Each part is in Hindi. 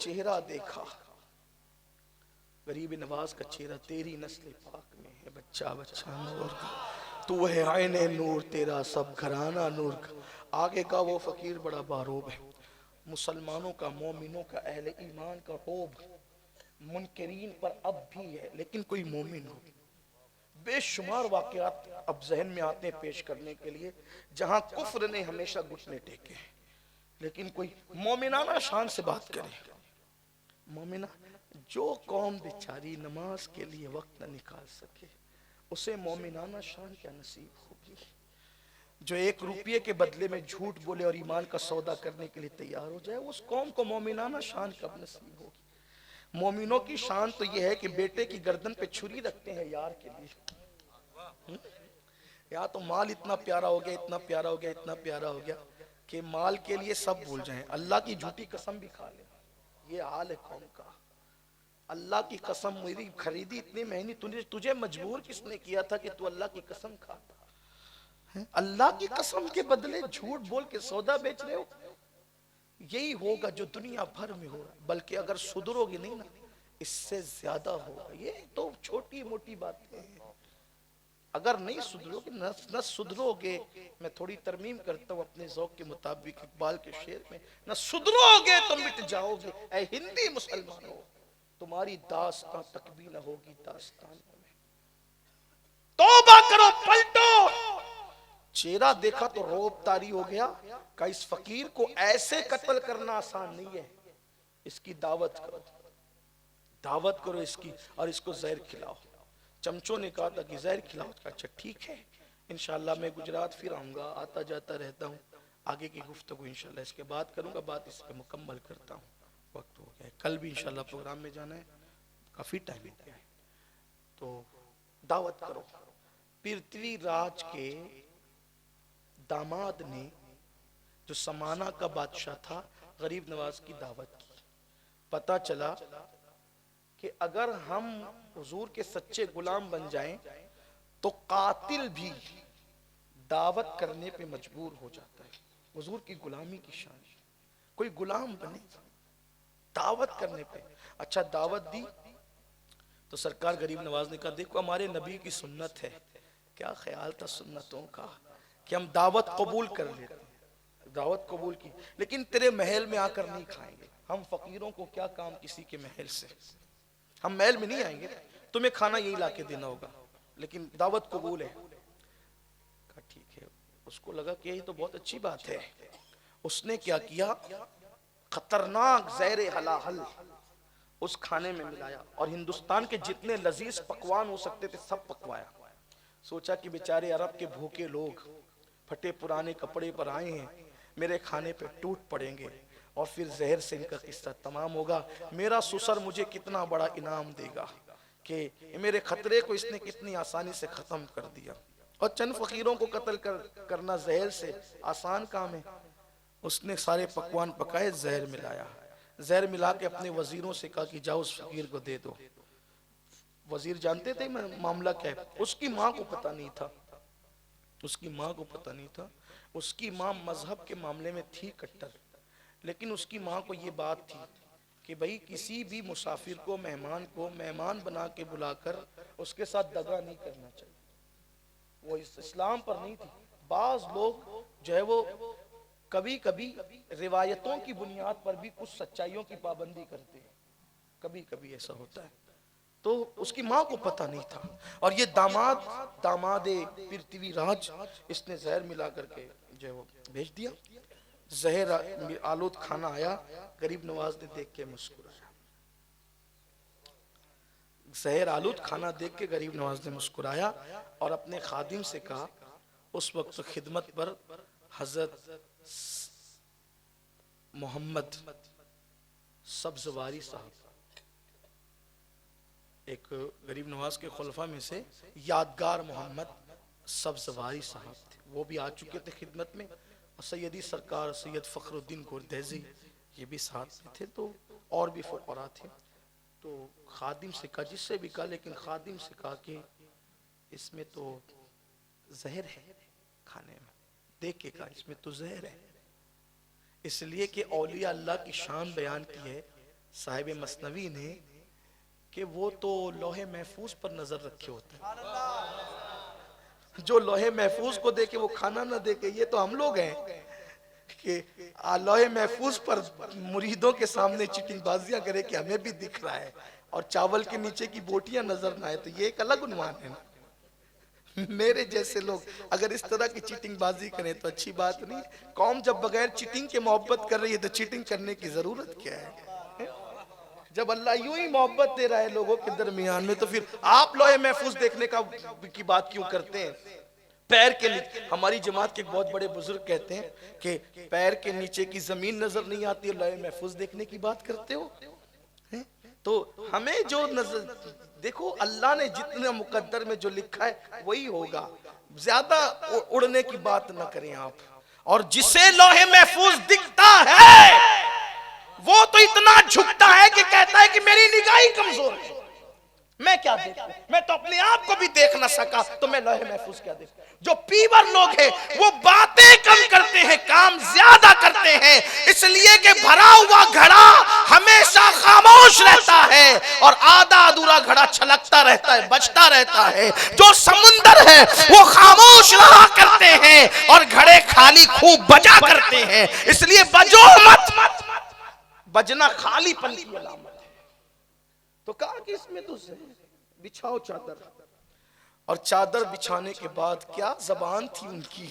चेहरा देखा, गरीब नवाज का चेहरा, तेरी नस्ल पाक में है बच्चा बच्चा नूर का, तू है आईने नूर, तेरा सब घराना नूर का। आगे का वो फकीर बड़ा बारोब है, मुसलमानों का, मोमिनों का, अहले ईमान का रोब मुनकरीन पर अब भी है, लेकिन कोई मोमिन हो। बेशुमार वाकयात अब जहन में आते हैं पेश करने के लिए, जहां कुफ्र ने हमेशा घुटने टेके, लेकिन कोई मोमिनाना शान से बात करे। मोमिना, जो कौम बेचारी नमाज के लिए वक्त न निकाल सके, उसे मोमिनाना शान क्या नसीब होगी। जो 1 रुपये के बदले में झूठ बोले और ईमान का सौदा करने के लिए तैयार हो जाए, उस कौम को मोमिनाना शान कब नसीब होगी। मोमिनों की शान तो यह है कि बेटे की गर्दन पे छुरी रखते हैं यार के लिए। या तो माल इतना प्यारा हो गया, इतना प्यारा हो गया, इतना प्यारा हो गया कि माल के लिए सब भूल जाएं, अल्लाह की झूठी कसम भी खा ले। ये हाल है कौम का। अल्लाह की कसम मेरी खरीदी इतनी महंगी, तुझे मजबूर किसने किया था कि तू अल्लाह की कसम खाता? अल्लाह की कसम के बदले झूठ बोल के सौदा बेच रहे हो। यही होगा जो दुनिया भर में हो रहा है, बल्कि अगर सुधरोगे नहीं ना, इससे ज्यादा होगा। ये तो छोटी मोटी बातें हैं, अगर नहीं सुधरोगे न सुधरोगे। मैं थोड़ी तरमीम करता हूँ अपने ज़ौक़ के मुताबिक इकबाल के शेर में, न सुधरोगे तो मिट जाओगे ऐ हिंदी मुसलमानों, तुम्हारी दास्तां तक भी न होगी दास्तानों में। तौबा करो, पलटो। चेहरा देखा तो रोब तारी हो गया का इस फकीर को ऐसे कत्ल करना आसान नहीं है, इसकी दावत करो, दावत करो इसकी, और इसको जहर खिलाओ। चमचों ने कहा था कि जहर खिलाओ। अच्छा ठीक है, इंशाल्लाह मैं गुजरात फिर आऊंगा, आता जाता रहता हूँ, आगे की गुफ्तगू इंशाल्लाह इसके बाद करूंगा, बात इस पे मुकम्मल करता हूँ। वक्त हो गया है, कल भी इंशाल्लाह प्रोग्राम में जाना है, काफी टाइम हो गया है। तो दावत करो। पृथ्वीराज के दामाद ने, जो समाना का बादशाह था, गरीब नवाज की दावत की। पता चला कि अगर हम हुजूर के सच्चे गुलाम बन जाएं तो कातिल भी दावत करने पे मजबूर हो जाता है। हुजूर की गुलामी की शान, कोई गुलाम बने दावत करने पे। अच्छा दावत दी तो सरकार गरीब नवाज ने कहा, देखो हमारे नबी की सुन्नत है। क्या ख्याल था सुन्नतों का कि हम दावत कबूल कर लेते हैं। दावत कबूल की, लेकिन तेरे महल में आकर नहीं खाएंगे। हम फकीरों को क्या काम किसी के महल से, हम महल में नहीं आएंगे, तुम्हें खाना यही लाके देना होगा, लेकिन दावत कबूल है। कहा ठीक है। उसको लगा कि ये तो बहुत अच्छी बात है। उसने क्या किया, खतरनाक जहर हलाहल उस खाने में मिलाया और हिंदुस्तान के जितने लजीज पकवान हो सकते थे सब पकवाया। सोचा कि बेचारे अरब के भूखे लोग फटे पुराने कपड़े पर आए हैं, मेरे खाने पे टूट पड़ेंगे और फिर जहर से इनका किस्सा तमाम होगा। मेरा सुसर मुझे कितना बड़ा इनाम देगा कि मेरे खतरे को इसने कितनी आसानी से खत्म कर दिया। और चंद फकीरों को कत्ल करना जहर से आसान काम है। उसने सारे पकवान पकाए, जहर मिलाया, जहर मिला के अपने वजीरों से कहा कि जाओ उस फकीर को दे दो। वजीर जानते थे मामला क्या है। उसकी माँ को पता नहीं था, उसकी माँ को पता नहीं था। उसकी माँ मजहब के मामले में थी कट्टर, लेकिन उसकी माँ को ये बात थी कि भाई किसी भी मुसाफिर को, मेहमान को मेहमान बना के बुलाकर उसके साथ दगा नहीं करना चाहिए। वो इस्लाम पर नहीं थी। बाज लोग जो है वो कभी कभी रिवायतों की बुनियाद पर भी कुछ सच्चाइयों की पाबंदी करते हैं, कभी कभी ऐसा होता है। तो उसकी माँ को पता नहीं था, और ये दामादे पृथ्वीराज, इसने जहर मिला करके जो है वो भेज दिया। जहर आलूद खाना आया, गरीब नवाज ने देख के मुस्कुराया। जहर आलूद खाना देख के गरीब नवाज ने मुस्कुराया और अपने खादिम से कहा, उस वक्त तो खिदमत पर हजरत मोहम्मद सब्जवारी साहब, एक गरीब नवाज के खुलफा में से यादगार मोहम्मद सब्जवारी साहब थे, वो भी आ चुके थे खिदमत में। और सैयदी सरकार सैयद फखरुद्दीन गुरदेजी ये भी साथ में थे, तो और भी फुकरा थे। तो खादिम से कहा, जिससे भी कहा, लेकिन खादिम से कहा कि इसमें तो जहर है खाने में। देख के कहा इसमें तो जहर है, इसलिए कि औलिया अल्लाह की शान बयान की है साहिब मसनवी ने कि वो तो लोहे महफूज पर नजर रखे होते हैं, जो लोहे महफूज को देखे वो खाना ना देखे। ये तो हम लोग हैं कि लोहे महफूज पर मुरीदों के सामने चिटिंगबाजियां करे कि हमें भी दिख रहा है और चावल के नीचे की बोटियां नजर ना आए, तो ये एक अलग उन्वान है ना। मेरे जैसे लोग अगर इस तरह की चीटिंगबाजी करें तो अच्छी बात नहीं। कौम जब बगैर चीटिंग के मोहब्बत कर रही है तो चीटिंग करने की जरूरत क्या है? जब अल्लाह यूं ही मोहब्बत दे रहा है लोगों के दरमियान में, तो फिर आप लोहे महफूज देखने की बात क्यों करते हैं? पैर के नीचे, हमारी जमात के एक बहुत बड़े बुजुर्ग कहते हैं कि पैर के नीचे की जमीन नजर नहीं आती है, लोहे महफूज देखने की बात करते हो। तो हमें जो नजर, देखो अल्लाह ने जितने मुकद्दर में जो लिखा है वही होगा, ज्यादा उड़ने की बात ना करें आप। और जिसे लोहे महफूज दिखता है वो तो इतना झुकता है कि कहता है कि मेरी निगाह ही कमजोर है, मैं क्या देखूं, मैं तो अपने आप को भी देख ना सका तो मैं लोहे महफूज क्या देखूं। जो पीवर लोग हैं वो बातें कम करते हैं, काम ज्यादा करते हैं, इसलिए कि भरा हुआ घड़ा हमेशा खामोश रहता है और आधा अधूरा घड़ा छलकता रहता है, बचता रहता है। जो समुंदर है वो खामोश रहा करते हैं और घड़े खाली खूब बजा करते हैं, इसलिए बजो मत, बजना खालीपन की अलामत है। तो कहा कि इसमें तो बिछाओ चादर, और चादर बिछाने के बाद क्या जबान थी उनकी,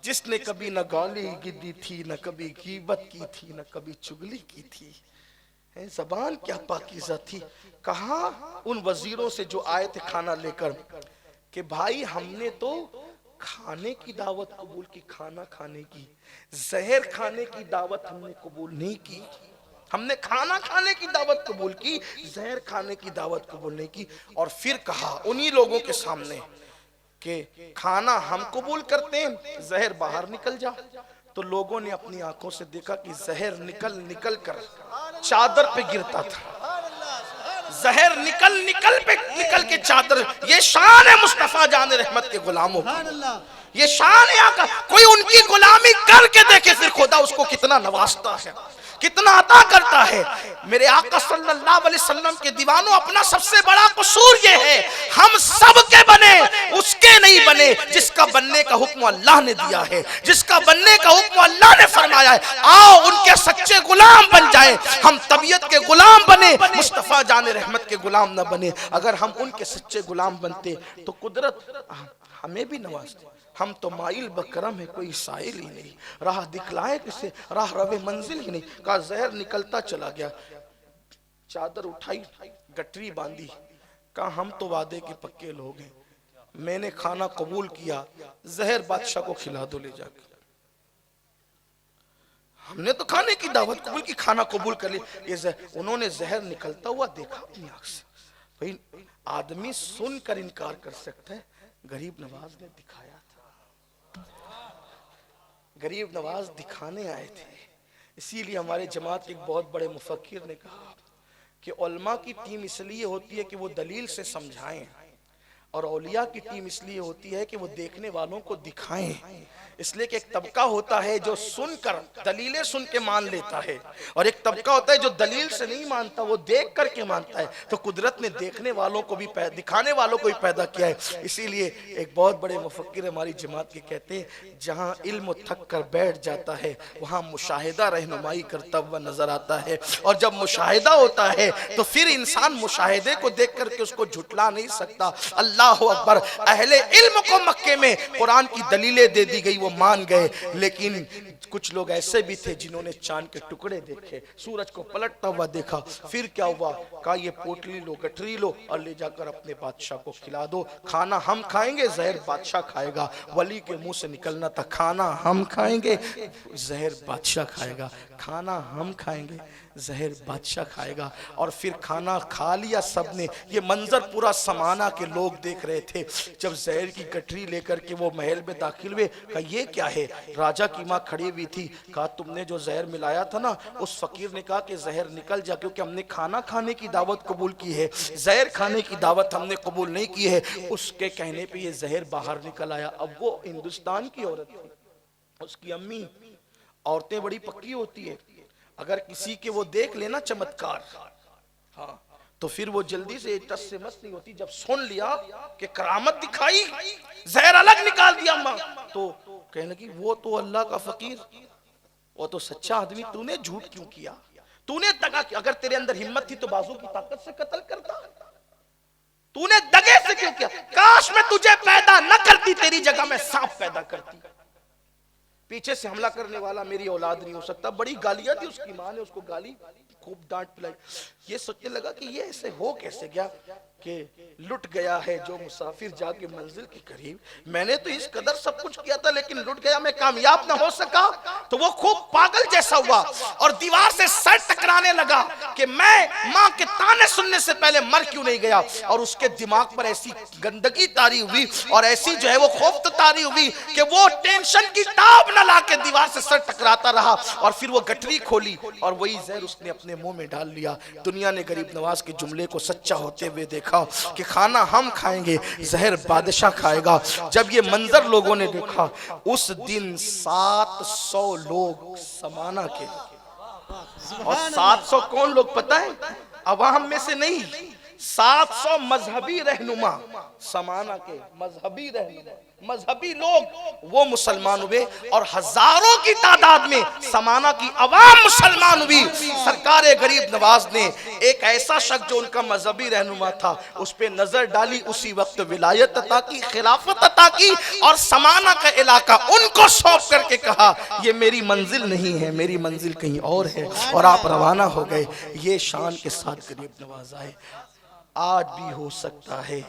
जिसने कभी न गाली गिद्दी थी, न कभी गीबत की थी, न कभी चुगली की थी। जबान क्या पाकीज़ा थी। कहा उन वजीरों से जो आए थे खाना लेकर कि भाई हमने तो खाने की दावत कबूल की, खाना खाने की, जहर खाने की दावत हमने कबूल नहीं की। हमने खाना खाने की दावत कबूल की, जहर खाने की दावत कबूल नहीं की। और फिर कहा उन्हीं लोगों के सामने कि खाना हम कबूल करते हैं, जहर बाहर निकल जा। तो लोगों ने अपनी आंखों से देखा कि जहर निकल निकल कर चादर पे गिरता था, जहर निकल के चादर। ये शान है मुस्तफा जान रहमत के गुलामों की, ये शान है आका। कोई उनकी गुलामी करके देखे फिर खुदा उसको कितना नवाजता है, कितना अता करता है। मेरे आका सल्लल्लाहु अलैहि वसल्लम के दीवानों, अपना सबसे बड़ा कसूर ये है हम सब के बने उसके नहीं बने जिसका बनने का हुक्म अल्लाह ने दिया है, जिसका बनने का हुक्म अल्लाह ने फरमाया है। आओ उनके सच्चे गुलाम बन जाए। हम तबीयत के गुलाम बने, मुस्तफा जान रहमत के गुलाम न बने। अगर हम उनके सच्चे गुलाम बनते तो कुदरत हमें भी नवाजती। हम तो माइल बकरम है, कोई साइल ही नहीं, राह दिखलाए किसे, राह रवे मंजिल ही नहीं। कहा जहर निकलता चला गया, चादर उठाई, गठरी बांधी, कहा हम तो वादे के पक्के लोग हैं, मैंने खाना कबूल किया, जहर बादशाह को खिला दो ले जाके। हमने तो खाने की दावत कबूल की, खाना कबूल कर लिया। उन्होंने जहर निकलता हुआ देखा अपनी आंख से। भाई आदमी सुनकर इनकार कर सकता है, गरीब नवाज ने दिखाया था। गरीब नवाज दिखाने आए थे। इसीलिए हमारे जमात के एक बहुत बड़े मुफक्किर ने कहा कि उलमा की टीम इसलिए होती है कि वो दलील से समझाएं, और औलिया की टीम इसलिए होती है कि वो देखने वालों को दिखाएं। इसलिए कि एक तबका होता है जो सुनकर दलीलें सुन के मान लेता है, और एक तबका होता है जो दलील से नहीं मानता, वो देख करके मानता है। तो कुदरत ने देखने वालों को भी दिखाने वालों को भी पैदा किया है। इसीलिए एक बहुत बड़े मुफक्किर हमारी जमात के कहते हैं, जहाँ इल्म थक कर बैठ जाता है वहाँ मुशाहिदा रहनुमाई करता हुआ नजर आता है। और जब मुशाहिदा होता है तो फिर इंसान मुशाहिदे को देख करके उसको झुटला नहीं सकता। अल्लाह अकबर। अहले इल्म को मक्के में कुरान की दलीलें दे दी गई, वो मान गए। लेकिन कुछ लोग ऐसे भी थे जिन्होंने चांद के टुकड़े देखे, सूरज को पलटता हुआ देखा। फिर क्या हुआ? कहा ये पोटली लो, गठरी लो और ले जाकर अपने बादशाह को खिला दो। खाना हम खाएंगे, जहर बादशाह खाएगा। वली के मुंह से निकलना था, खाना हम खाएंगे, जहर बादशाह खाएगा। खाना हम खाएंगे, जहर बादशाह खाएगा। और फिर खाना खा लिया सबने। ये मंजर पूरा समाना के लोग देख रहे थे। जब जहर की गठरी लेकर के वो महल में दाखिल हुए, कहा ये क्या है? राजा की माँ खड़ी हुई थी। कहा तुमने जो जहर मिलाया था ना, उस फकीर ने कहा कि जहर निकल जा, क्योंकि हमने खाना खाने की दावत कबूल की है, जहर खाने की दावत हमने कबूल नहीं की है। उसके कहने पे ये जहर बाहर निकल आया। अब वो हिंदुस्तान की औरत थी, उसकी अम्मी, औरतें बड़ी पक्की होती है, अगर किसी के वो देख लेना चमत्कार, हाँ, तो फिर वो जल्दी से टस से मस नहीं होती। जब सुन लिया कि करामत दिखाई, जहर अलग निकाल दिया माँ, तो कहने लगी वो तो अल्लाह का फकीर, वो तो सच्चा आदमी, तूने झूठ क्यों किया, तूने दगा किया। अगर तेरे अंदर हिम्मत थी तो बाजू की ताकत से कत्ल करता, तूने दगे से क्यों किया। काश मैं तुझे पैदा न करती, तेरी जगह मैं सांप पैदा करती। पीछे से हमला करने वाला मेरी औलाद नहीं हो सकता। बड़ी गालियां दी उसकी मां ने, उसको गाली खूब डांट पिलाई। ये सोचने लगा कि ये ऐसे हो कैसे गया कि लुट गया है जो मुसाफिर जाके मंजिल के करीब। मैंने तो इस कदर सब कुछ किया था लेकिन लुट गया, मैं कामयाब ना हो सका। तो वो खूब पागल जैसा हुआ और दीवार से सर टकराने लगा कि मैं मां के ताने सुनने से पहले मर क्यों नहीं गया। और उसके दिमाग पर ऐसी गंदगी तारी हुई और ऐसी जो है वो खौफ तारी हुई कि वो टेंशन की ताब न ला के दीवार से सर टकराता रहा। और फिर वो गठरी खोली और वही जहर उसने अपने मुंह में डाल लिया। दुनिया ने गरीब नवाज के जुमले को सच्चा होते हुए देखा कि खाना हम खाएंगे, जहर बादशाह खाएगा। जब ये मंजर लोगों ने देखा, उस दिन 700 लोग समाना के, और 700 कौन लोग पता है, अवाम में से नहीं, 700 मजहबी रहनुमा, समाना के मजहबी रहनुमा, मजहबी लोग वो मुसलमान हुए और हजारों की तादाद में समाना की अवाम मुसलमान हुई। सरकार गरीब नवाज ने एक ऐसा शख्स जो उनका मजहबी रहनुमा था उस पे नजर डाली, उसी वक्त विलायत अता की, खिलाफत अता की और समाना का इलाका उनको सौंप करके कहा ये मेरी मंजिल नहीं है, मेरी मंजिल कहीं और है, और आप रवाना हो गए। ये शान के साथ गरीब नवाज आए। आज भी हो सकता है,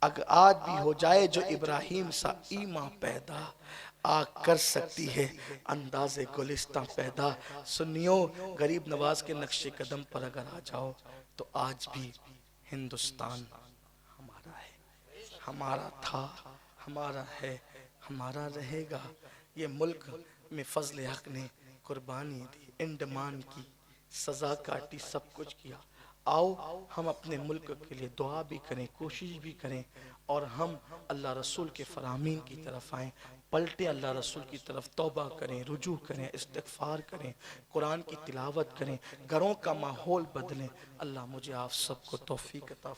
अगर आज भी हो जाए जो इब्राहिम सा ईमा पैदा, आग कर सकती है अंदाज़े गुलिस्तां पैदा। सुनियो, गरीब नवाज के नक्शे कदम पर अगर आ जाओ तो आज भी हिंदुस्तान हमारा है, हमारा था, हमारा है, हमारा रहेगा। ये मुल्क में फजल हक ने कुर्बानी दी, इंडमान की, सजा काटी, सब कुछ किया। आओ हम अपने मुल्क के लिए दुआ भी करें, कोशिश भी करें, और हम अल्लाह रसूल के फरामीन की तरफ आएँ, पलटे अल्लाह रसूल की तरफ, तौबा करें, रुजू करें, इस्तिग़फ़ार करें, कुरान की तिलावत करें, घरों का माहौल बदलें। अल्लाह मुझे आप सबको तौफीक अता